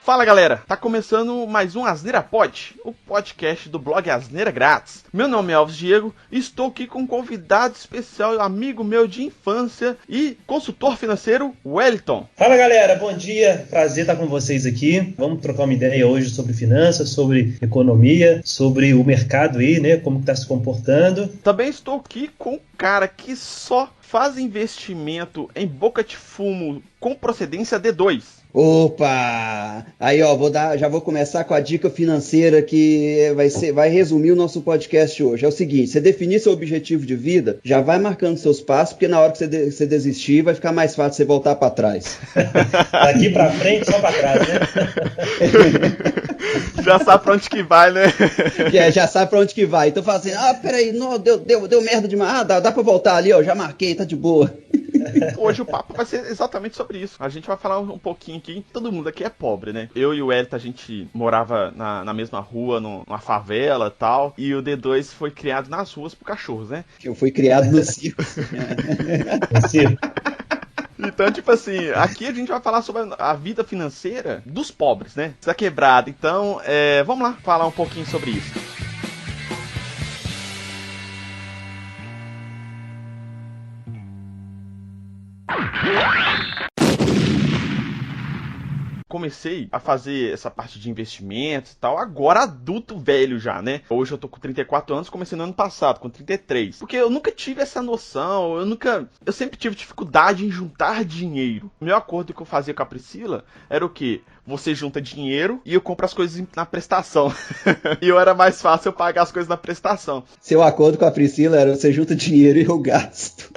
Fala galera, tá começando mais um Asneira Pod, o podcast do blog Asneira Grátis. Meu nome é Alves Diego e estou aqui com um convidado especial, amigo meu de infância e consultor financeiro, Wellington. Fala galera, bom dia, prazer estar com vocês aqui. Vamos trocar uma ideia hoje sobre finanças, sobre economia, sobre o mercado aí, né, como está se comportando. Também estou aqui com um cara que só faz investimento em boca de fumo com procedência D2. Opa! Aí, ó, já vou começar com a dica financeira que vai resumir o nosso podcast hoje. É o seguinte, você definir seu objetivo de vida, já vai marcando seus passos, porque na hora que você desistir, vai ficar mais fácil você voltar para trás. Daqui para frente, só para trás, né? Já sabe pra onde que vai, né? Já sabe pra onde que vai. Então fala assim, peraí, não, deu merda demais. Dá pra voltar ali, ó, já marquei, tá de boa. Hoje o papo vai ser exatamente sobre isso. A gente vai falar um pouquinho aqui. Todo mundo aqui é pobre, né? Eu e o Wellington, a gente morava na mesma rua, numa favela e tal. E o D2 foi criado nas ruas por cachorros, né? Eu fui criado no circo. No circo. Então, tipo assim, aqui a gente vai falar sobre a vida financeira dos pobres, né? Da quebrada. Então, vamos lá falar um pouquinho sobre isso. Comecei a fazer essa parte de investimentos e tal, agora adulto velho já, né? Hoje eu tô com 34 anos, comecei no ano passado, com 33. Porque eu nunca tive essa noção, eu sempre tive dificuldade em juntar dinheiro. O meu acordo que eu fazia com a Priscila era o quê? Você junta dinheiro e eu compro as coisas na prestação. E eu era mais fácil eu pagar as coisas na prestação. Seu acordo com a Priscila era você junta dinheiro e eu gasto.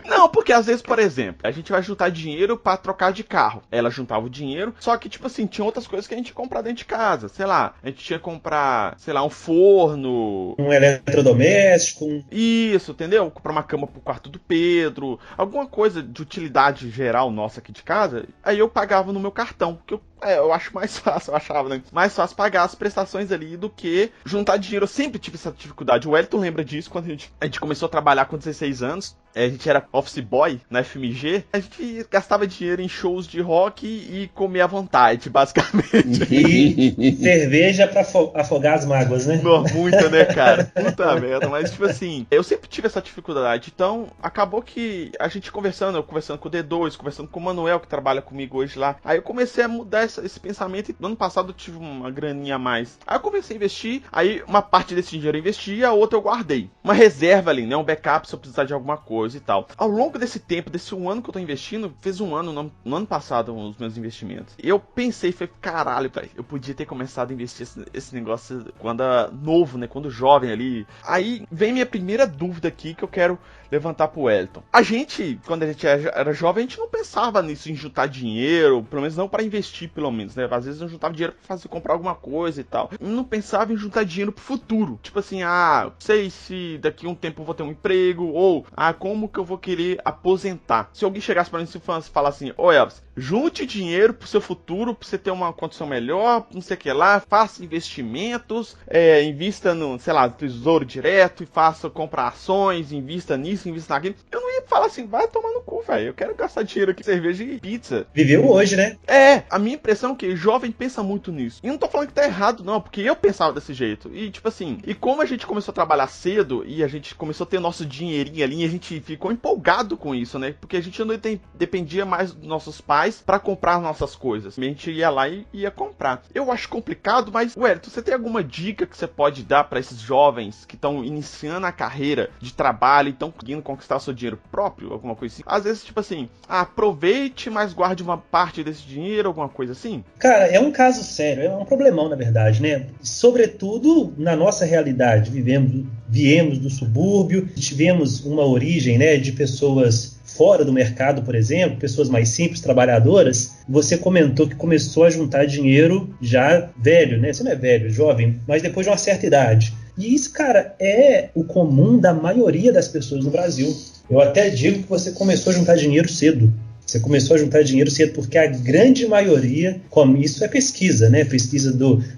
Não, porque às vezes, por exemplo, a gente vai juntar dinheiro pra trocar de carro. Ela juntava o dinheiro, só que, tipo assim, tinha outras coisas que a gente ia comprar dentro de casa. Sei lá, a gente tinha que comprar, sei lá, um forno. Um eletrodoméstico. Isso, entendeu? Comprar uma cama pro quarto do Pedro. Alguma coisa de utilidade geral nossa aqui de casa. Aí eu pagava no meu cartão, que eu acho mais fácil, eu achava, né? Mais fácil pagar as prestações ali do que juntar dinheiro. Eu sempre tive essa dificuldade. O Wellington lembra disso quando a gente começou a trabalhar com 16 anos. A gente era office boy na FMG. A gente gastava dinheiro em shows de rock e comia à vontade, basicamente. E cerveja pra afogar as mágoas, né? Não, muito, né, cara? Puta merda. Mas, tipo assim, eu sempre tive essa dificuldade. Então, acabou que a gente eu conversando com o D2, conversando com o Manuel, que trabalha comigo hoje lá. Aí eu comecei a mudar esse pensamento. No ano passado eu tive uma graninha a mais. Aí eu comecei a investir. Aí uma parte desse dinheiro eu investi e a outra eu guardei. Uma reserva ali, né? Um backup se eu precisar de alguma coisa e tal. Ao longo desse tempo, desse um ano que eu tô investindo, fez um ano, no ano passado, os meus investimentos. E eu pensei, falei, caralho, velho, eu podia ter começado a investir esse negócio quando novo, né? Quando jovem ali. Aí vem minha primeira dúvida aqui que eu quero levantar pro Wellington. A gente, quando a gente era jovem, a gente não pensava nisso, em juntar dinheiro, pelo menos não para investir, pelo menos, né? Às vezes eu juntava dinheiro pra comprar alguma coisa e tal. Eu não pensava em juntar dinheiro pro futuro. Tipo assim, sei se daqui a um tempo eu vou ter um emprego, ou, como que eu vou querer aposentar? Se alguém chegasse pra mim e falasse assim, Elvis, junte dinheiro pro seu futuro, pra você ter uma condição melhor, não sei o que lá, faça investimentos, invista no, sei lá, tesouro direto, e compra ações, invista nisso, invista naquilo. Eu não ia falar assim, vai tomar no cu, velho, eu quero gastar dinheiro aqui em cerveja e pizza. Viveu hoje, né? A minha impressão é que jovem pensa muito nisso. E não tô falando que tá errado, não, porque eu pensava desse jeito. E, tipo assim, e como a gente começou a trabalhar cedo, e a gente começou a ter nosso dinheirinho ali, e a gente ficou empolgado com isso, né? Porque a gente não dependia mais dos nossos pais pra comprar as nossas coisas. A gente ia lá e ia comprar. Eu acho complicado, mas, Wellington, você tem alguma dica que você pode dar pra esses jovens que estão iniciando a carreira de trabalho e estão conseguindo conquistar o seu dinheiro próprio? Alguma coisa assim? Às vezes, tipo assim, aproveite, mas guarde uma parte desse dinheiro, alguma coisa assim? Cara, é um caso sério, é um problemão, na verdade, né? Sobretudo na nossa realidade. Viemos do subúrbio, tivemos uma origem, né, de pessoas fora do mercado, por exemplo, pessoas mais simples, trabalhadoras. Você comentou que começou a juntar dinheiro já velho, né? Você não é velho, jovem, mas depois de uma certa idade. E isso, cara, é o comum da maioria das pessoas no Brasil. Eu até digo que você começou a juntar dinheiro cedo. Você começou a juntar dinheiro cedo porque a grande maioria, isso é pesquisa, né? Pesquisa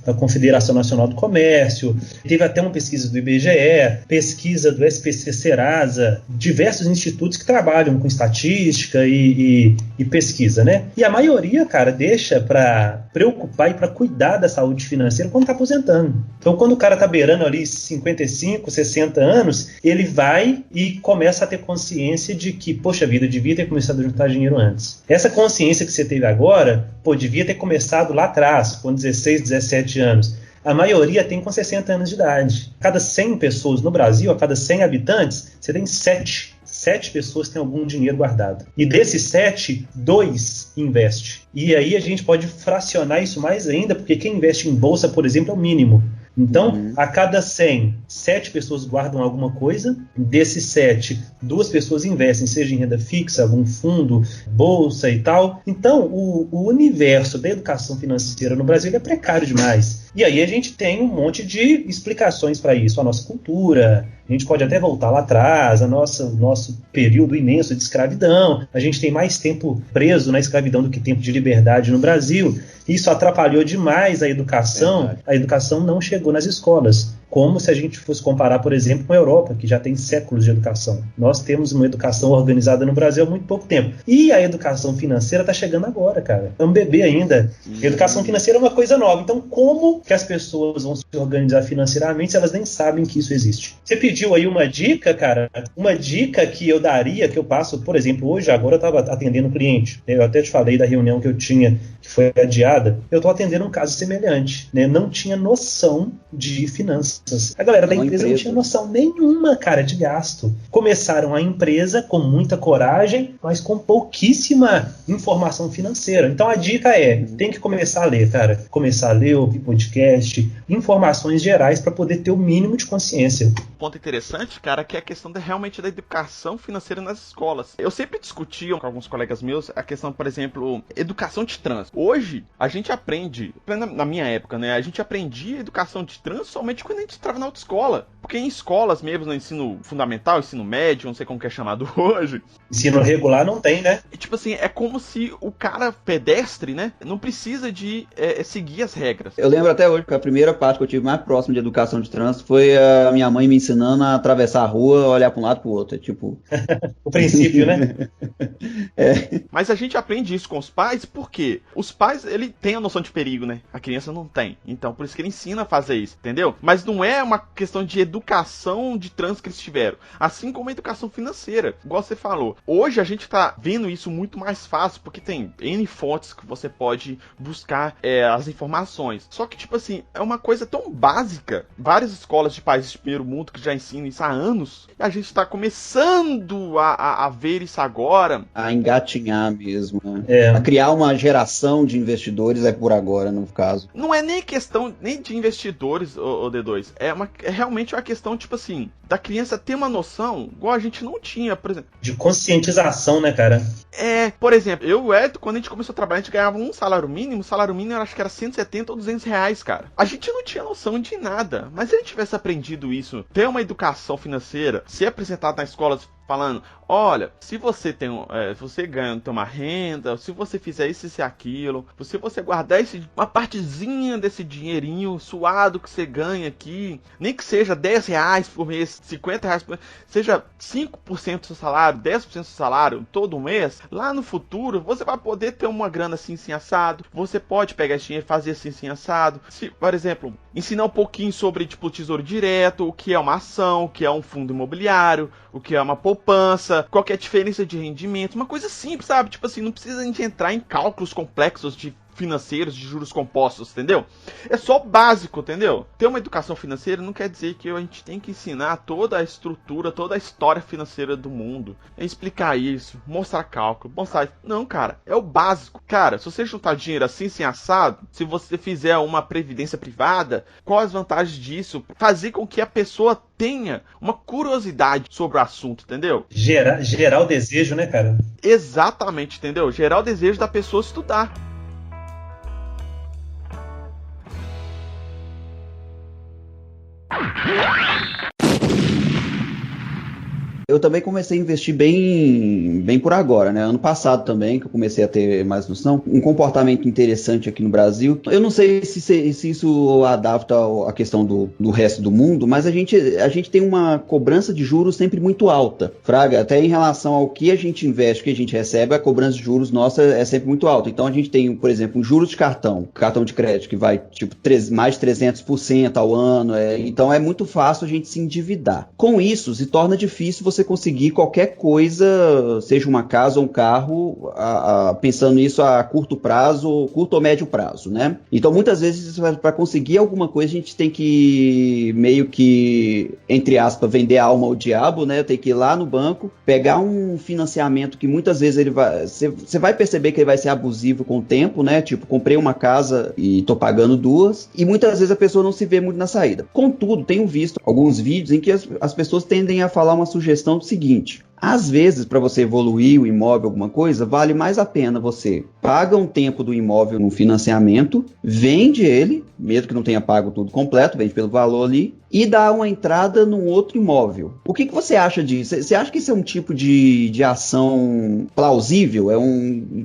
da Confederação Nacional do Comércio, teve até uma pesquisa do IBGE, pesquisa do SPC Serasa, diversos institutos que trabalham com estatística e pesquisa, né? E a maioria, cara, deixa para preocupar e para cuidar da saúde financeira quando está aposentando. Então, quando o cara está beirando ali 55, 60 anos, ele vai e começa a ter consciência de que, poxa vida, eu devia ter começado a juntar dinheiro antes. Essa consciência que você teve agora, devia ter começado lá atrás, com 16, 17 anos. A maioria tem com 60 anos de idade. Cada 100 pessoas no Brasil, a cada 100 habitantes, você tem 7 pessoas têm algum dinheiro guardado. E desses 7, 2 investe. E aí a gente pode fracionar isso mais ainda, porque quem investe em bolsa, por exemplo, é o mínimo. Então, a cada 100, 7 pessoas guardam alguma coisa. Desses 7, 2 pessoas investem, seja em renda fixa, algum fundo, bolsa e tal. Então, o universo da educação financeira no Brasil é precário demais. E aí a gente tem um monte de explicações para isso. A nossa cultura, a gente pode até voltar lá atrás, nosso período imenso de escravidão. A gente tem mais tempo preso na escravidão do que tempo de liberdade no Brasil. Isso atrapalhou demais a educação. Verdade. A educação não chegou nas escolas. Como se a gente fosse comparar, por exemplo, com a Europa, que já tem séculos de educação. Nós temos uma educação organizada no Brasil há muito pouco tempo. E a educação financeira está chegando agora, cara. É um bebê ainda. A educação financeira é uma coisa nova. Então, como que as pessoas vão se organizar financeiramente se elas nem sabem que isso existe? Você pediu aí uma dica, cara. Uma dica que eu daria, que eu passo, por exemplo, hoje, agora eu estava atendendo um cliente. Eu até te falei da reunião que eu tinha, que foi adiada. Eu estou atendendo um caso semelhante, né? Não tinha noção de finanças. A galera da empresa não tinha noção nenhuma, cara, de gasto. Começaram a empresa com muita coragem, mas com pouquíssima informação financeira. Então a dica é, tem que começar a ler, cara. Começar a ler, ouvir podcast, informações gerais para poder ter o mínimo de consciência. Ponto interessante, cara, que é a questão realmente da educação financeira nas escolas. Eu sempre discutia com alguns colegas meus a questão, por exemplo, educação de trânsito. Hoje, a gente aprende, na minha época, né, a gente aprendia educação de trânsito somente quando a gente entrava na autoescola. Porque em escolas mesmo, no ensino fundamental, ensino médio, não sei como que é chamado hoje. Ensino regular não tem, né? Tipo assim, é como se o cara pedestre, né, não precisa de seguir as regras. Eu lembro até hoje que a primeira parte que eu tive mais próximo de educação de trânsito foi a minha mãe me ensinando a atravessar a rua, olhar para um lado e para o outro. É tipo... o princípio, né? Mas a gente aprende isso com os pais porque os pais, ele tem a noção de perigo, né? A criança não tem. Então, por isso que ele ensina a fazer isso, entendeu? Mas não é uma questão de educação de trânsito que eles tiveram. Assim como a educação financeira. Igual você falou. Hoje a gente tá vendo isso muito mais fácil porque tem N fontes que você pode buscar as informações. Só que, tipo assim, é uma coisa tão básica. Várias escolas de países de primeiro mundo que já ensinam isso há anos. E a gente tá começando a ver isso agora. A engatinhar mesmo, né? A criar uma geração de investidores por agora, no caso. Não é nem questão nem de investidores, o D2. É realmente uma questão, tipo assim, da criança ter uma noção, igual a gente não tinha, por exemplo. De conscientização, né, cara? Por exemplo, eu e o Ed, quando a gente começou a trabalhar, a gente ganhava um salário mínimo. O salário mínimo eu acho que era 170 ou 200 reais, cara. A gente não tinha noção de nada. Mas se a gente tivesse aprendido isso, ter uma educação financeira, ser apresentado na escola falando, olha, se você tem, você ganha uma renda, se você fizer isso e aquilo, se você guardar uma partezinha desse dinheirinho suado que você ganha aqui, nem que seja 10 reais por mês, 50 reais por mês, seja 5% do seu salário, 10% do seu salário todo mês, lá no futuro você vai poder ter uma grana assim assado, você pode pegar esse dinheiro e fazer assim assado. Se, por exemplo, ensinar um pouquinho sobre tipo tesouro direto, o que é uma ação, o que é um fundo imobiliário, o que é uma poupança, qual que é a diferença de rendimento, uma coisa simples, sabe? Tipo assim, não precisa a gente entrar em cálculos complexos de financeiros, de juros compostos, entendeu? É só básico, entendeu? Ter uma educação financeira não quer dizer que a gente tem que ensinar toda a estrutura, toda a história financeira do mundo, explicar isso, mostrar cálculo, mostrar... Não, cara, é o básico. Cara, se você juntar dinheiro assim, sem assado, se você fizer uma previdência privada, quais as vantagens disso? Fazer com que a pessoa tenha uma curiosidade sobre o assunto, entendeu? Gerar o desejo, né, cara? Exatamente, entendeu? Gerar o desejo da pessoa estudar. Eu também comecei a investir bem por agora, né? Ano passado também, que eu comecei a ter mais noção. Um comportamento interessante aqui no Brasil. Eu não sei se isso adapta à questão do resto do mundo, mas a gente tem uma cobrança de juros sempre muito alta. Fraga, até em relação ao que a gente investe, o que a gente recebe, a cobrança de juros nossa é sempre muito alta. Então a gente tem, por exemplo, um juros de cartão de crédito, que vai tipo mais de 300% ao ano. Então é muito fácil a gente se endividar. Com isso, se torna difícil você conseguir qualquer coisa, seja uma casa ou um carro, pensando nisso a curto prazo, curto ou médio prazo, né? Então muitas vezes para conseguir alguma coisa a gente tem que meio que, entre aspas, vender a alma ao diabo, né? Tem que ir lá no banco, pegar um financiamento que muitas vezes você vai perceber que ele vai ser abusivo com o tempo, né? Tipo, comprei uma casa e tô pagando duas, e muitas vezes a pessoa não se vê muito na saída. Contudo, tenho visto alguns vídeos em que as pessoas tendem a falar uma sugestão do seguinte: às vezes, para você evoluir o imóvel, alguma coisa, vale mais a pena você paga um tempo do imóvel no financiamento, vende ele, mesmo que não tenha pago tudo completo, vende pelo valor ali, e dá uma entrada num outro imóvel. O que você acha disso? Você acha que isso é um tipo de ação plausível?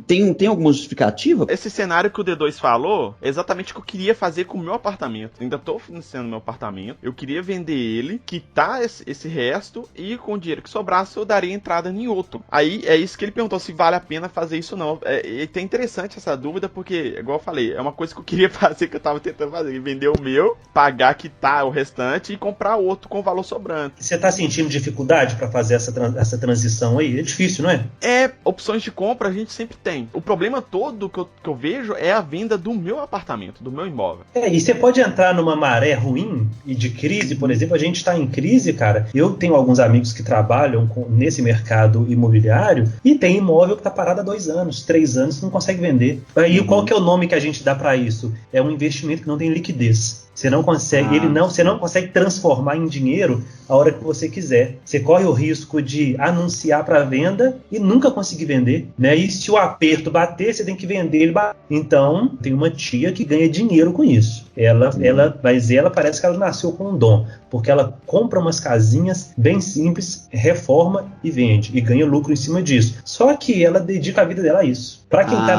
Tem alguma justificativa? Esse cenário que o D2 falou é exatamente o que eu queria fazer com o meu apartamento. Ainda estou financiando meu apartamento, eu queria vender ele, quitar esse resto, e com o dinheiro que sobrasse eu daria entrada em outro. Aí é isso que ele perguntou, se vale a pena fazer isso ou não. E tem interessante essa dúvida, porque, igual eu falei, é uma coisa que eu queria fazer, que eu tava tentando fazer: vender o meu, pagar, quitar o restante e comprar outro com valor sobrante. Você tá sentindo dificuldade para fazer essa transição aí? É difícil, não é? Opções de compra a gente sempre tem. O problema todo que eu vejo é a venda do meu apartamento, do meu imóvel. E você pode entrar numa maré ruim e de crise, por exemplo. A gente tá em crise, cara. Eu tenho alguns amigos que trabalham nesse mercado imobiliário e tem imóvel que tá parado há 2 anos, 3 anos, não consegue vender. Aí qual que é o nome que a gente dá para isso? É um investimento que não tem liquidez. Você não consegue, você não consegue transformar em dinheiro a hora que você quiser. Você corre o risco de anunciar para venda e nunca conseguir vender, né? E se o aperto bater, você tem que vender ele. Então, tem uma tia que ganha dinheiro com isso. Mas ela parece que ela nasceu com um dom, porque ela compra umas casinhas bem simples, reforma e vende, e ganha lucro em cima disso. Só que ela dedica a vida dela a isso. Para quem tá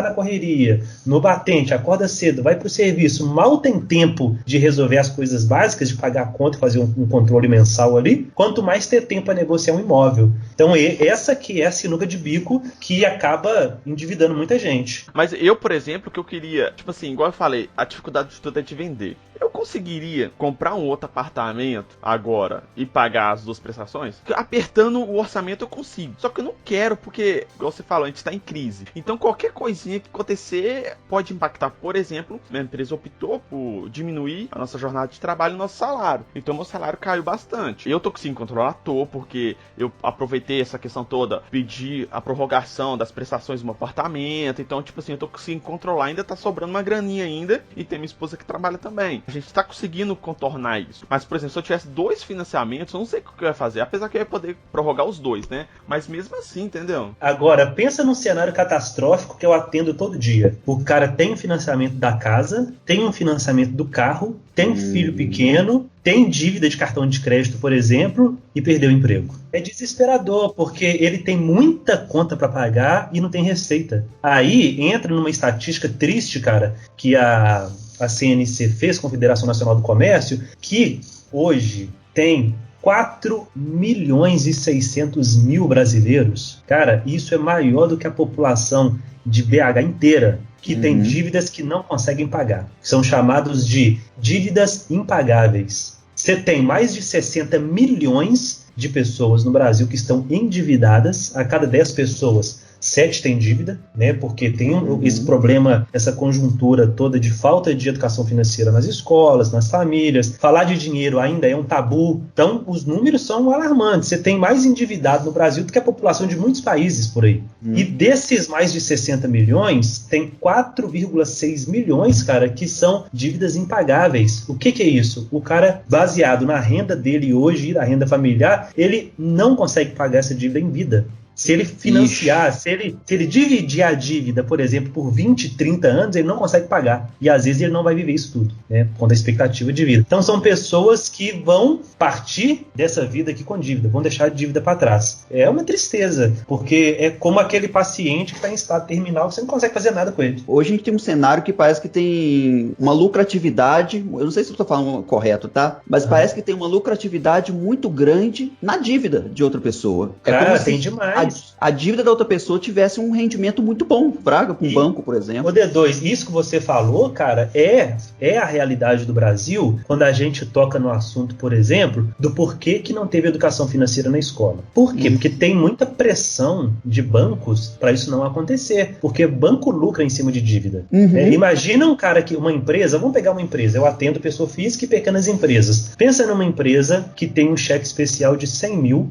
na correria, no batente, acorda cedo, vai pro serviço, mal tem tempo de resolver as coisas básicas, de pagar a conta e fazer um controle mensal ali, quanto mais ter tempo para negociar um imóvel. Então essa que é a sinuca de bico que acaba endividando muita gente. Mas eu, por exemplo, que eu queria, tipo assim, igual eu falei, a dificuldade de tudo é de vender. Eu conseguiria comprar um outro apartamento agora e pagar as 2 prestações? Apertando o orçamento eu consigo. Só que eu não quero, porque, igual você falou, a gente está em crise. Então qualquer coisinha que acontecer pode impactar. Por exemplo, a empresa optou por diminuir a nossa jornada de trabalho e o nosso salário. Então meu salário caiu bastante. Eu tô conseguindo controlar, porque eu aproveitei essa questão toda, pedi a prorrogação das prestações do meu apartamento. Então, tipo assim, eu tô conseguindo controlar, ainda tá sobrando uma graninha ainda, e tem minha esposa que trabalha também. A gente tá conseguindo contornar isso. Mas, por exemplo, se eu tivesse 2 financiamentos, eu não sei o que eu ia fazer. Apesar que eu ia poder prorrogar os 2, né? Mas mesmo assim, entendeu? Agora, pensa num cenário catastrófico que eu atendo todo dia. O cara tem o financiamento da casa, tem um financiamento do carro, tem um filho pequeno, tem dívida de cartão de crédito, por exemplo, e perdeu o emprego. É desesperador, porque ele tem muita conta para pagar e não tem receita. Aí entra numa estatística triste, cara, que a CNC fez, Confederação Nacional do Comércio, que hoje tem 4.600.000 brasileiros. Cara, isso é maior do que a população de BH inteira, que tem dívidas que não conseguem pagar. São chamados de dívidas impagáveis. Você tem mais de 60 milhões de pessoas no Brasil que estão endividadas. A cada 10 pessoas, 7 têm dívida, né? Porque tem esse problema, essa conjuntura toda de falta de educação financeira nas escolas, nas famílias. Falar de dinheiro ainda é um tabu. Então, os números são alarmantes. Você tem mais endividado no Brasil do que a população de muitos países por aí. E desses mais de 60 milhões, tem 4,6 milhões, cara, que são dívidas impagáveis. O que é isso? O cara, baseado na renda dele hoje e na renda familiar, ele não consegue pagar essa dívida em vida. Se ele financiar, se ele dividir a dívida, por exemplo, por 20, 30 anos, ele não consegue pagar. E às vezes ele não vai viver isso tudo, né? Com a expectativa de vida. Então são pessoas que vão partir dessa vida aqui com dívida, vão deixar a dívida para trás. É uma tristeza, porque é como aquele paciente que está em estado terminal, que você não consegue fazer nada com ele. Hoje a gente tem um cenário que parece que tem uma lucratividade, eu não sei se eu estou falando correto, tá? Mas parece que tem uma lucratividade muito grande na dívida de outra pessoa. Cara, como se tem demais. A dívida da outra pessoa tivesse um rendimento muito bom, fraga, com um banco, por exemplo. O D2, isso que você falou, cara, é a realidade do Brasil quando a gente toca no assunto, por exemplo, do porquê que não teve educação financeira na escola. Por quê? Porque tem muita pressão de bancos para isso não acontecer, porque banco lucra em cima de dívida. Imagina um cara que, uma empresa, vamos pegar uma empresa, eu atendo pessoa física e pequenas empresas. Pensa numa empresa que tem um cheque especial de 100 mil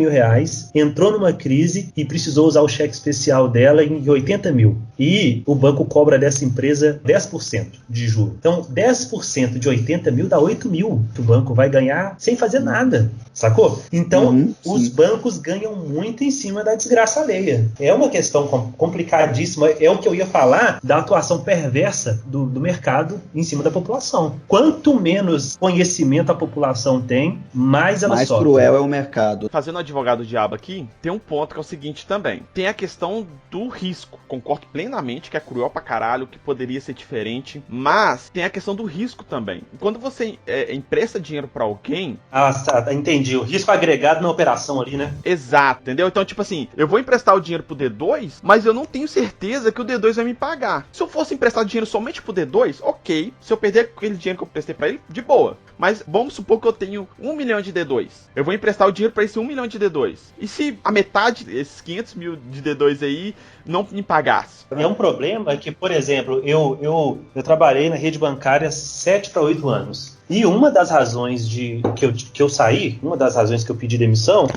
reais, entrou numa crise e precisou usar o cheque especial dela em 80 mil. E o banco cobra dessa empresa 10% de juros. Então, 10% de 80 mil dá 8 mil que o banco vai ganhar sem fazer nada, sacou? Então, os bancos ganham muito em cima da desgraça alheia. É uma questão complicadíssima. É o que eu ia falar da atuação perversa do mercado em cima da população. Quanto menos conhecimento a população tem, mais ela sofre. Mais cruel é o mercado. Fazendo advogado diabo aqui, tem um ponto que é o seguinte também. Tem a questão do risco. Concordo plenamente que é cruel pra caralho, que poderia ser diferente, mas tem a questão do risco também. Quando você empresta dinheiro pra alguém... Ah, tá, entendi. O risco agregado na operação ali, né? Exato, entendeu? Então, tipo assim, eu vou emprestar o dinheiro pro D2, mas eu não tenho certeza que o D2 vai me pagar. Se eu fosse emprestar dinheiro somente pro D2, ok. Se eu perder aquele dinheiro que eu prestei pra ele, de boa. Mas vamos supor que eu tenho 1 milhão de D2. Eu vou emprestar o dinheiro pra esse 1 milhão de D2. E se a metade desses 500 mil de D2 aí não me pagasse? É um problema que, por exemplo, eu trabalhei na rede bancária 7 para 8 anos. E uma das razões que eu saí, uma das razões que eu pedi demissão,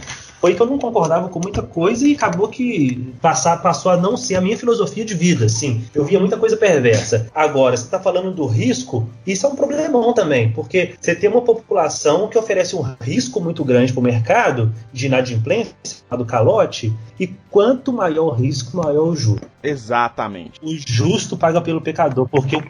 foi que eu não concordava com muita coisa e acabou que passou a não ser a minha filosofia de vida, assim. Eu via muita coisa perversa. Agora, você está falando do risco, isso é um problemão também, porque você tem uma população que oferece um risco muito grande para o mercado de inadimplência, do calote, e quanto maior o risco, maior o juro. Exatamente. O justo paga pelo pecador, porque o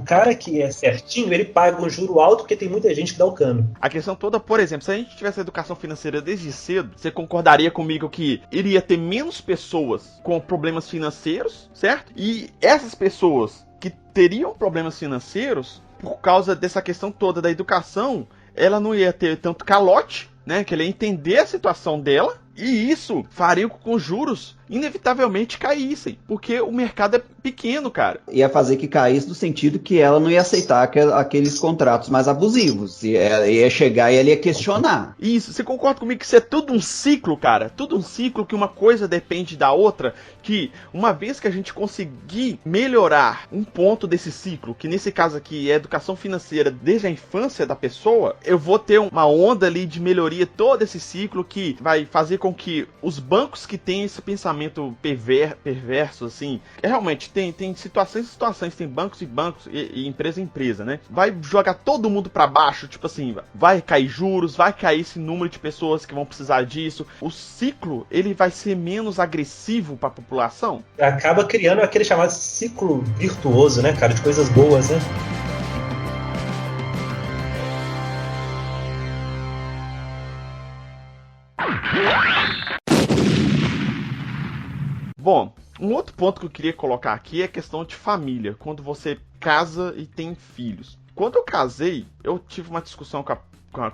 cara que é certinho, ele paga um juro alto porque tem muita gente que dá o cano. A questão toda, por exemplo, se a gente tivesse educação financeira desde cedo, você concordaria comigo que iria ter menos pessoas com problemas financeiros, certo? E essas pessoas que teriam problemas financeiros, por causa dessa questão toda da educação, ela não ia ter tanto calote, né? Que ela ia entender a situação dela, e isso faria com que os juros inevitavelmente caíssem, porque o mercado é pequeno, cara. Ia fazer que caísse no sentido que ela não ia aceitar aqueles contratos mais abusivos. Ia chegar e ela ia questionar. Isso, você concorda comigo que isso é tudo um ciclo, cara? Tudo um ciclo que uma coisa depende da outra, que uma vez que a gente conseguir melhorar um ponto desse ciclo, que nesse caso aqui é educação financeira desde a infância da pessoa, eu vou ter uma onda ali de melhoria todo esse ciclo que vai fazer com que os bancos que têm esse pensamento perverso, assim, realmente tem situações e situações, tem bancos e bancos e empresa e empresa, né? Vai jogar todo mundo pra baixo, tipo assim, vai cair juros, vai cair esse número de pessoas que vão precisar disso. O ciclo, ele vai ser menos agressivo pra população. Acaba criando aquele chamado ciclo virtuoso, né, cara, de coisas boas, né? Bom, um outro ponto que eu queria colocar aqui é a questão de família, quando você casa e tem filhos. Quando eu casei, eu tive uma discussão com a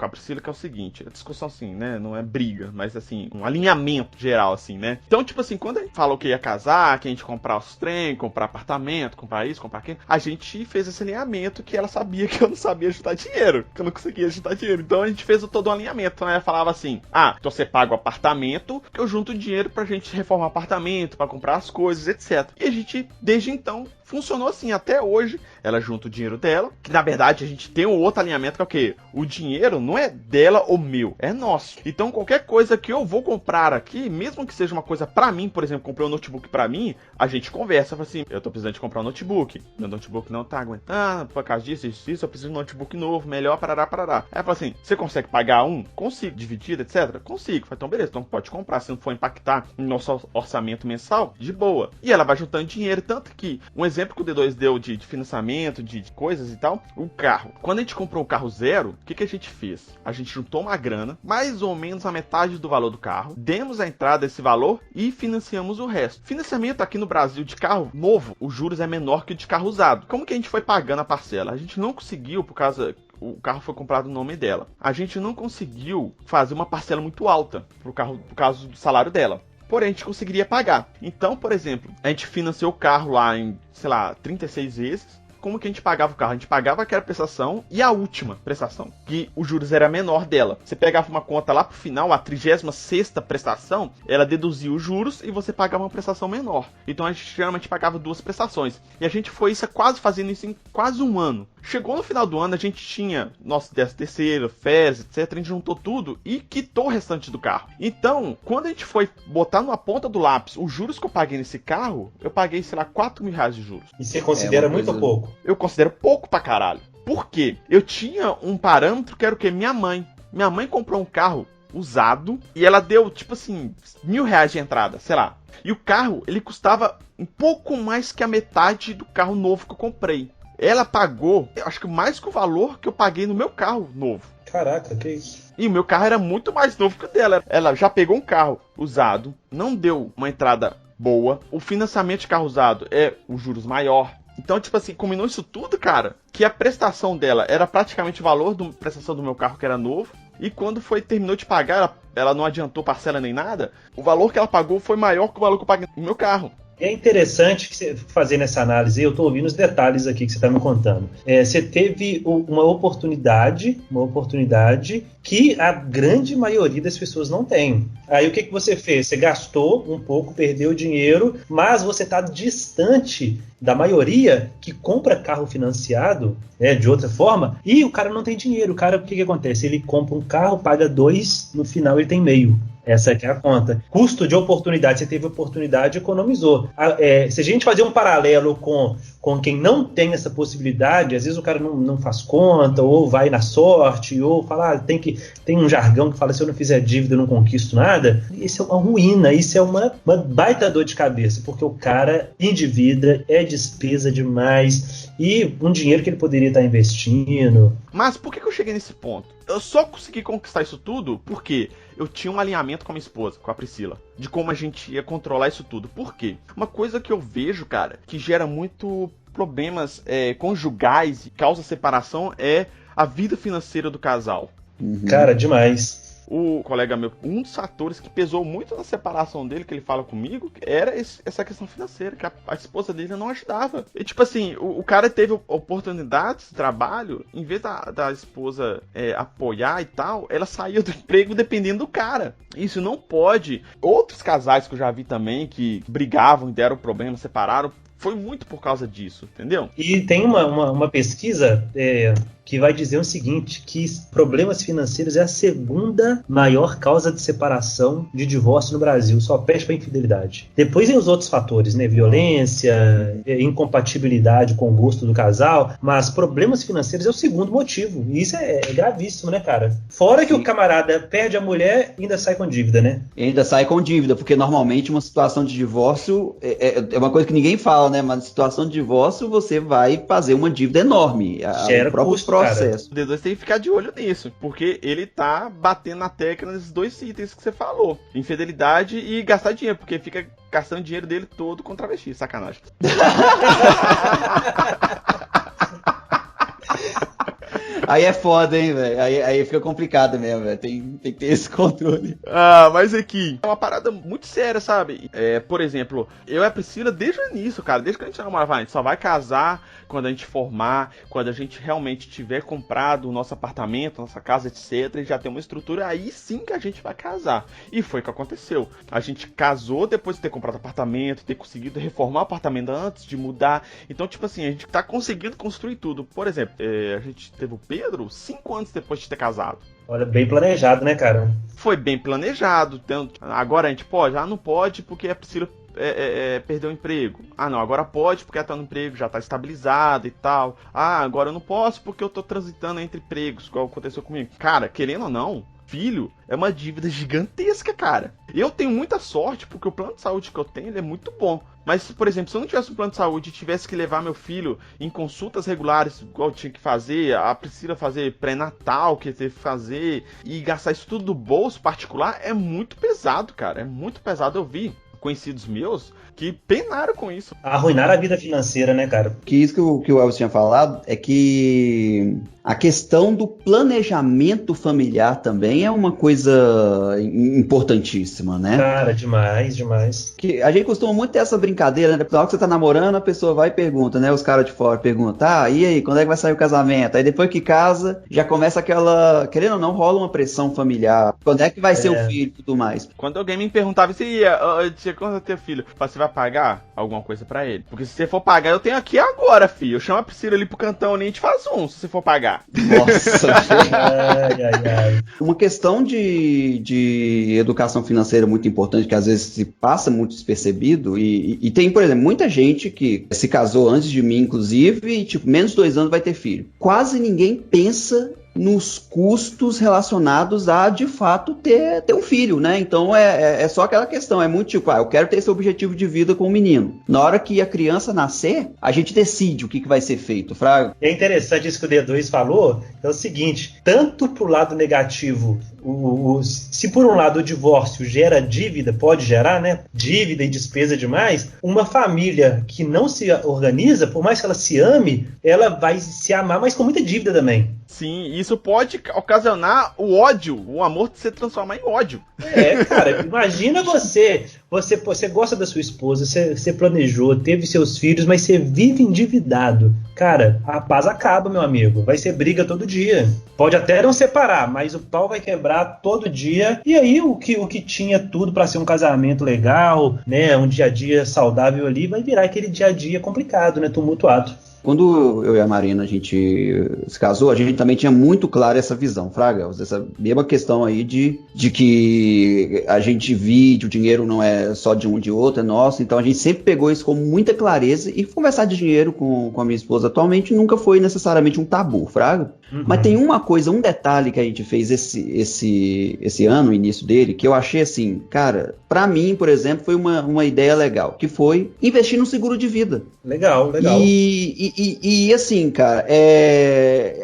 Priscila, que é o seguinte, a discussão assim, né, não é briga, mas assim, um alinhamento geral, assim, né. Então, tipo assim, quando a gente falou que ia casar, que a gente comprar os trem, comprar apartamento, comprar isso, comprar aquilo, a gente fez esse alinhamento que ela sabia que eu não sabia juntar dinheiro, que eu não conseguia juntar dinheiro. Então a gente fez todo um alinhamento. Então ela falava assim, então você paga o apartamento, que eu junto dinheiro pra gente reformar o apartamento, pra comprar as coisas, etc. E a gente, desde então, funcionou assim, até hoje, ela junta o dinheiro dela, que na verdade a gente tem um outro alinhamento, que é o quê? O dinheiro dinheiro não é dela ou meu, é nosso. Então qualquer coisa que eu vou comprar aqui, mesmo que seja uma coisa pra mim, por exemplo, comprei um notebook pra mim, a gente conversa, fala assim, eu tô precisando de comprar um notebook, meu notebook não tá aguentando, por causa disso, eu preciso de um notebook novo, melhor, parará. Aí ela fala assim, você consegue pagar um? Consigo, dividido, etc? Consigo. Então beleza, então pode comprar, se não for impactar no nosso orçamento mensal, de boa. E ela vai juntando dinheiro, tanto que um exemplo que o D2 deu de financiamento, de coisas e tal, o carro. Quando a gente comprou um carro zero, o que a gente fez? A gente juntou uma grana, mais ou menos a metade do valor do carro, demos a entrada desse valor e financiamos o resto. Financiamento aqui no Brasil de carro novo, os juros é menor que o de carro usado. Como que a gente foi pagando a parcela? A gente não conseguiu, por causa... O carro foi comprado no nome dela. A gente não conseguiu fazer uma parcela muito alta pro carro, por causa do salário dela. Porém, a gente conseguiria pagar. Então, por exemplo, a gente financiou o carro lá em, 36 vezes. Como que a gente pagava o carro? A gente pagava aquela prestação e a última prestação, que os juros era menor dela. Você pegava uma conta lá pro final, a 36ª prestação, ela deduzia os juros e você pagava uma prestação menor. Então a gente geralmente pagava 2 prestações. E a gente foi fazendo isso em quase um ano. Chegou no final do ano, a gente tinha nosso 13º, férias, etc. A gente juntou tudo e quitou o restante do carro. Então, quando a gente foi botar numa ponta do lápis os juros que eu paguei nesse carro, eu paguei, R$4.000 de juros. E você considera muito ou pouco? Eu considero pouco pra caralho. Por quê? Eu tinha um parâmetro que era o quê? Minha mãe. Minha mãe comprou um carro usado e ela deu, R$1.000 de entrada, sei lá. E o carro, ele custava um pouco mais que a metade do carro novo que eu comprei. Ela pagou, acho que mais que o valor que eu paguei no meu carro novo. Caraca, que isso? E o meu carro era muito mais novo que o dela. Ela já pegou um carro usado, não deu uma entrada boa. O financiamento de carro usado é os juros maior. Então, combinou isso tudo, cara, que a prestação dela era praticamente o valor da prestação do meu carro, que era novo. E quando terminou de pagar, ela não adiantou parcela nem nada. O valor que ela pagou foi maior que o valor que eu paguei no meu carro. É interessante que você fazendo essa análise, eu estou ouvindo os detalhes aqui que você está me contando. Você teve uma oportunidade que a grande maioria das pessoas não tem. Aí o que você fez? Você gastou um pouco, perdeu dinheiro, mas você está distante da maioria que compra carro financiado, de outra forma, e o cara não tem dinheiro. O cara, o que acontece? Ele compra um carro, paga 2, no final ele tem meio. Essa aqui é a conta. Custo de oportunidade, você teve oportunidade, economizou. Se a gente fazer um paralelo com quem não tem essa possibilidade, às vezes o cara não faz conta, ou vai na sorte, ou fala, tem um jargão que fala, se eu não fizer dívida eu não conquisto nada. Isso é uma ruína, isso é uma baita dor de cabeça, porque o cara endivida, é despesa demais, e um dinheiro que ele poderia estar investindo. Mas por que eu cheguei nesse ponto? Eu só consegui conquistar isso tudo porque eu tinha um alinhamento com a minha esposa, com a Priscila, de como a gente ia controlar isso tudo. Por quê? Uma coisa que eu vejo, cara, que gera muito problemas conjugais e causa separação é a vida financeira do casal. Cara, demais. O colega meu, um dos fatores que pesou muito na separação dele, que ele fala comigo, era essa questão financeira, que a esposa dele não ajudava. E o cara teve oportunidades de trabalho, em vez da esposa apoiar e tal, ela saía do emprego dependendo do cara. Isso não pode. Outros casais que eu já vi também, que brigavam e deram problema, separaram, foi muito por causa disso, entendeu? E tem uma pesquisa que vai dizer o seguinte, que problemas financeiros é a segunda maior causa de separação, de divórcio no Brasil, só perde para infidelidade. Depois tem os outros fatores, né? Violência, incompatibilidade com o gosto do casal, mas problemas financeiros é o segundo motivo, e isso é gravíssimo, né, cara? Fora que o camarada perde a mulher e ainda sai com dívida, né? Ainda sai com dívida, porque normalmente uma situação de divórcio é uma coisa que ninguém fala, né? Mas na situação de divórcio você vai fazer uma dívida enorme. Gera custo, processo. Cara. O D2 tem que ficar de olho nisso, porque ele tá batendo na tecla nesses 2 itens que você falou. Infidelidade e gastar dinheiro, porque fica gastando dinheiro dele todo com travesti. Sacanagem. Aí é foda, hein, velho? Aí fica complicado mesmo, velho. Tem que ter esse controle. Mas aqui é uma parada muito séria, sabe? Por exemplo, eu e a Priscila, desde o início, cara, desde que a gente namorava, a gente só vai casar quando a gente formar, quando a gente realmente tiver comprado o nosso apartamento, nossa casa, etc, e já tem uma estrutura, aí sim que a gente vai casar. E foi o que aconteceu. A gente casou depois de ter comprado apartamento, ter conseguido reformar o apartamento antes de mudar. Então, a gente tá conseguindo construir tudo. Por exemplo, a gente teve o Pedro 5 anos depois de ter casado. Olha, bem planejado, né, cara? Foi bem planejado. Agora a gente pode? Não pode porque a Priscila perdeu o emprego. Não, agora pode porque ela tá no emprego, já tá estabilizada e tal. Agora eu não posso porque eu tô transitando entre empregos, igual aconteceu comigo. Cara, querendo ou não, filho é uma dívida gigantesca, cara. Eu tenho muita sorte porque o plano de saúde que eu tenho ele é muito bom. Mas, por exemplo, se eu não tivesse um plano de saúde e tivesse que levar meu filho em consultas regulares, igual eu tinha que fazer, a Priscila fazer pré-natal, que teve que fazer, e gastar isso tudo do bolso particular, é muito pesado, cara. É muito pesado. Eu vi conhecidos meus que penaram com isso. Arruinaram a vida financeira, né, cara? Que isso que o Elvis tinha falado é que a questão do planejamento familiar também é uma coisa importantíssima, né? Cara, demais, demais. Que a gente costuma muito ter essa brincadeira, né? Na hora que você tá namorando, a pessoa vai e pergunta, né? Os caras de fora perguntam, e aí, quando é que vai sair o casamento? Aí depois que casa, já começa aquela, querendo ou não, rola uma pressão familiar. Quando é que vai ser o filho e tudo mais? Quando alguém me perguntava se quando eu ter filho, você vai pagar alguma coisa pra ele? Porque se você for pagar, eu tenho aqui agora, filho. Eu chamo a Priscila ali pro cantão ali e a gente faz se você for pagar. Nossa, ai. Uma questão de educação financeira muito importante, que às vezes se passa muito despercebido, e tem, por exemplo, muita gente que se casou antes de mim, inclusive, e menos de 2 anos vai ter filho. Quase ninguém pensa nos custos relacionados a, de fato, ter um filho, né? Então é só aquela questão, é muito tipo, eu quero ter esse objetivo de vida com o menino. Na hora que a criança nascer, a gente decide o que vai ser feito, Fraga. É interessante isso que o D2 falou, é o seguinte, tanto pro lado negativo, se por um lado o divórcio gera dívida, pode gerar, né? Dívida e despesa demais, uma família que não se organiza, por mais que ela se ame, ela vai se amar, mas com muita dívida também. Sim, isso pode ocasionar o ódio, o amor se transformar em ódio. Cara, imagina você gosta da sua esposa, você planejou, teve seus filhos, mas você vive endividado. Cara, a paz acaba, meu amigo. Vai ser briga todo dia. Pode até não separar, mas o pau vai quebrar todo dia. E aí o que tinha tudo para ser um casamento legal, né, um dia a dia saudável ali, vai virar aquele dia a dia complicado, né, tumultuado. Quando eu e a Marina a gente se casou, a gente também tinha muito claro essa visão, Fraga, essa mesma questão aí de que a gente vive, o dinheiro não é só de um de outro, é nosso, então a gente sempre pegou isso com muita clareza, e conversar de dinheiro com a minha esposa atualmente nunca foi necessariamente um tabu, Fraga. Uhum. Mas tem uma coisa, um detalhe que a gente fez esse ano, o início dele, que eu achei assim, cara, pra mim, por exemplo, foi uma ideia legal, que foi investir no seguro de vida. Legal. E assim, cara,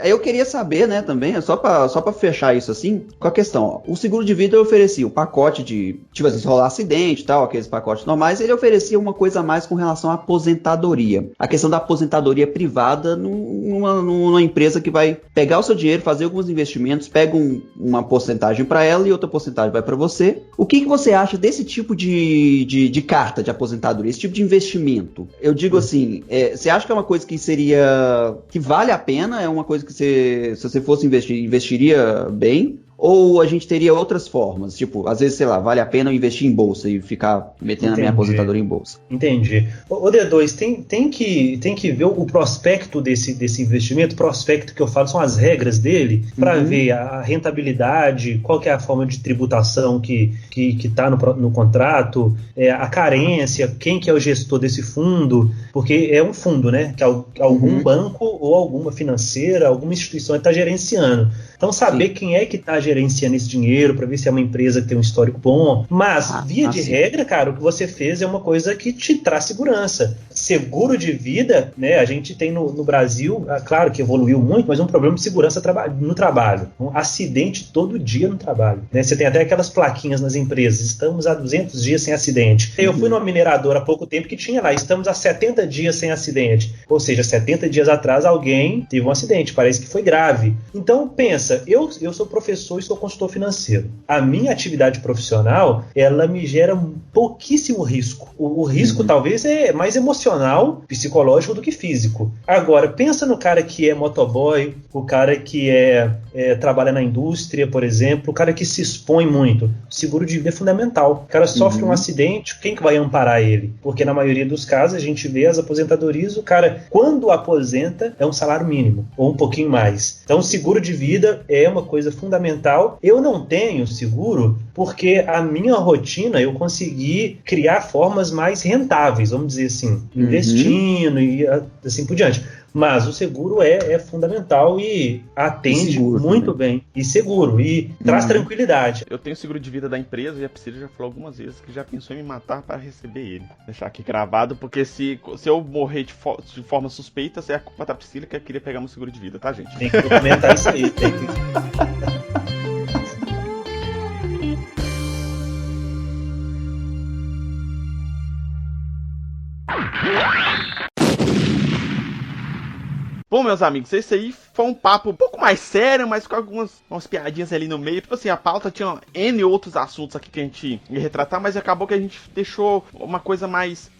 eu queria saber, né, também, só pra fechar isso assim, com a questão, o seguro de vida oferecia o pacote de, tipo assim, se rolar acidente e tal, aqueles pacotes normais, ele oferecia uma coisa a mais com relação à aposentadoria. A questão da aposentadoria privada numa empresa que vai pegar o seu dinheiro, fazer alguns investimentos, pega uma porcentagem para ela e outra porcentagem vai para você. O que você acha desse tipo de carta de aposentadoria, esse tipo de investimento? Eu digo assim, você acha que é uma coisa que vale a pena? É uma coisa que se você fosse investiria bem? Ou a gente teria outras formas? Tipo, às vezes, sei lá, vale a pena eu investir em bolsa e ficar metendo a minha aposentadoria em bolsa. Entendi. O D2, tem que ver o prospecto desse investimento. O prospecto que eu falo são as regras dele, para ver a rentabilidade, qual que é a forma de tributação que está no contrato, a carência, quem que é o gestor desse fundo, porque é um fundo, né? Que algum banco ou alguma financeira, alguma instituição está gerenciando. Então, saber quem é que está gerenciando esse dinheiro, para ver se é uma empresa que tem um histórico bom. Mas, via de regra, cara, o que você fez é uma coisa que te traz segurança. Seguro de vida, né? A gente tem no Brasil, claro que evoluiu muito, mas um problema de segurança no trabalho. Um acidente todo dia no trabalho. Né? Você tem até aquelas plaquinhas nas empresas. Estamos há 200 dias sem acidente. Eu fui numa mineradora há pouco tempo que tinha lá. Estamos há 70 dias sem acidente. Ou seja, 70 dias atrás alguém teve um acidente. Parece que foi grave. Então, pensa, eu sou professor hoje sou consultor financeiro. A minha atividade profissional, ela me gera pouquíssimo risco. O risco talvez é mais emocional, psicológico do que físico. Agora, pensa no cara que é motoboy, o cara que trabalha na indústria, por exemplo, o cara que se expõe muito. O seguro de vida é fundamental. O cara sofre um acidente, quem que vai amparar ele? Porque na maioria dos casos a gente vê as aposentadorias, o cara, quando aposenta, é um salário mínimo, ou um pouquinho mais. Então o seguro de vida é uma coisa fundamental. Eu não tenho seguro porque a minha rotina eu consegui criar formas mais rentáveis, vamos dizer assim, investindo e assim por diante. Mas o seguro é fundamental e atende muito bem. E seguro, e traz tranquilidade. Eu tenho seguro de vida da empresa e a Priscila já falou algumas vezes que já pensou em me matar para receber ele. Deixar aqui gravado, porque se eu morrer de forma suspeita, é a culpa da Priscila que queria pegar meu seguro de vida, tá, gente? Tem que documentar isso aí. Bom, meus amigos, esse aí foi um papo um pouco mais sério, mas com umas piadinhas ali no meio. Tipo assim, a pauta tinha N outros assuntos aqui que a gente ia retratar, mas acabou que a gente deixou uma coisa mais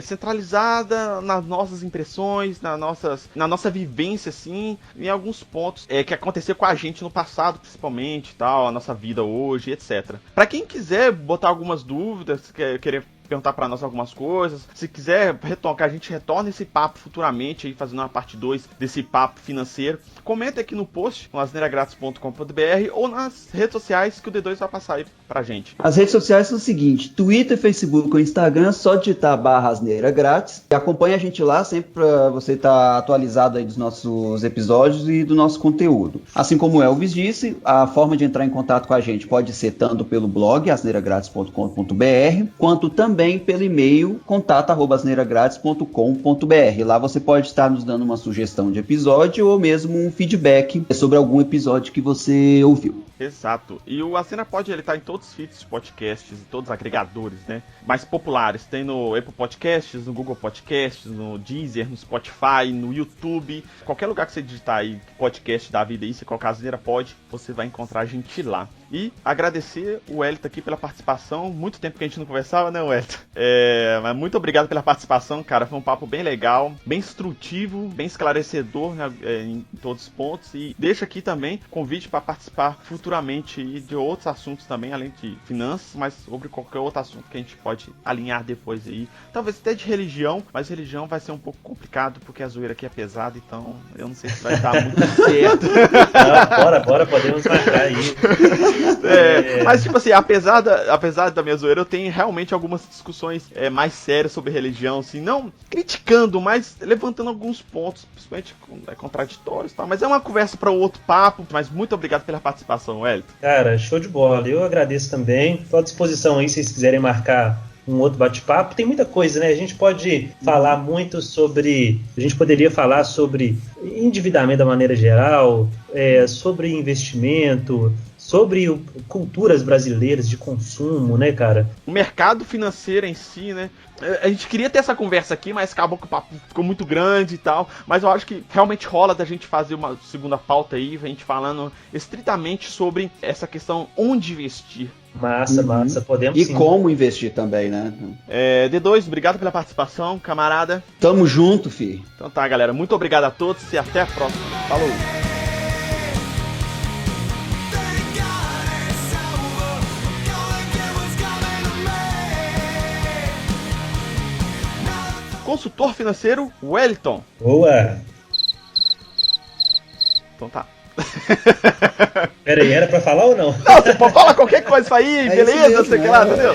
centralizada nas nossas impressões, na nossa vivência, assim, em alguns pontos que aconteceu com a gente no passado, principalmente, tal, a nossa vida hoje, etc. Pra quem quiser botar algumas dúvidas, querer perguntar pra nós algumas coisas, se quiser que a gente retorne esse papo futuramente, aí fazendo uma parte 2 desse papo financeiro, comenta aqui no post, no asneiragratis.com.br ou nas redes sociais que o D2 vai passar aí pra gente. As redes sociais são o seguinte: Twitter, Facebook ou Instagram, só digitar /asneiragrátis. Acompanha a gente lá sempre pra você estar atualizado aí dos nossos episódios e do nosso conteúdo. Assim como o Elvis disse, a forma de entrar em contato com a gente pode ser tanto pelo blog asneiragratis.com.br, quanto também pelo e-mail contato@asneiragratis.com.br. Lá você pode estar nos dando uma sugestão de episódio ou mesmo um feedback sobre algum episódio que você ouviu. Exato. E o Asneira Pod, ele tá em todos os feeds de podcasts e todos os agregadores, né, mais populares. Tem no Apple Podcasts, no Google Podcasts, no Deezer, no Spotify, no YouTube. Qualquer lugar que você digitar aí podcast da vida aí, se colocar Asneira Pod, você vai encontrar a gente lá. E agradecer o Wellington aqui pela participação. Muito tempo que a gente não conversava, né, Wellington? Mas muito obrigado pela participação, cara. Foi um papo bem legal, bem instrutivo, bem esclarecedor, né, em todos os pontos. E deixa aqui também convite para participar futuramente de outros assuntos também, além de finanças, mas sobre qualquer outro assunto que a gente pode alinhar depois aí. Talvez até de religião, mas religião vai ser um pouco complicado, porque a zoeira aqui é pesada, então eu não sei se vai dar muito certo. Não, bora, podemos marcar aí. Mas tipo assim, apesar da minha zoeira, eu tenho realmente algumas discussões mais sérias sobre religião, assim, não criticando, mas levantando alguns pontos, principalmente contraditórios e tal, mas é uma conversa para outro papo. Mas muito obrigado pela participação, Wellington. Cara, show de bola, eu agradeço também, estou à disposição aí se vocês quiserem marcar um outro bate-papo. Tem muita coisa, né? A gente pode falar muito sobre... A gente poderia falar sobre endividamento da maneira geral, sobre investimento, sobre culturas brasileiras de consumo, né, cara? O mercado financeiro em si, né? A gente queria ter essa conversa aqui, mas acabou que o papo ficou muito grande e tal. Mas eu acho que realmente rola da gente fazer uma segunda pauta aí, a gente falando estritamente sobre essa questão onde investir. Massa, podemos e sim. E como investir também, né? D2, obrigado pela participação, camarada. Tamo junto, fi. Então tá, galera, muito obrigado a todos e até a próxima. Falou! Consultor financeiro, Wellington. Boa! Então tá. Peraí, era pra falar ou não? Não, você pode falar qualquer coisa aí, beleza? Sei lá, entendeu?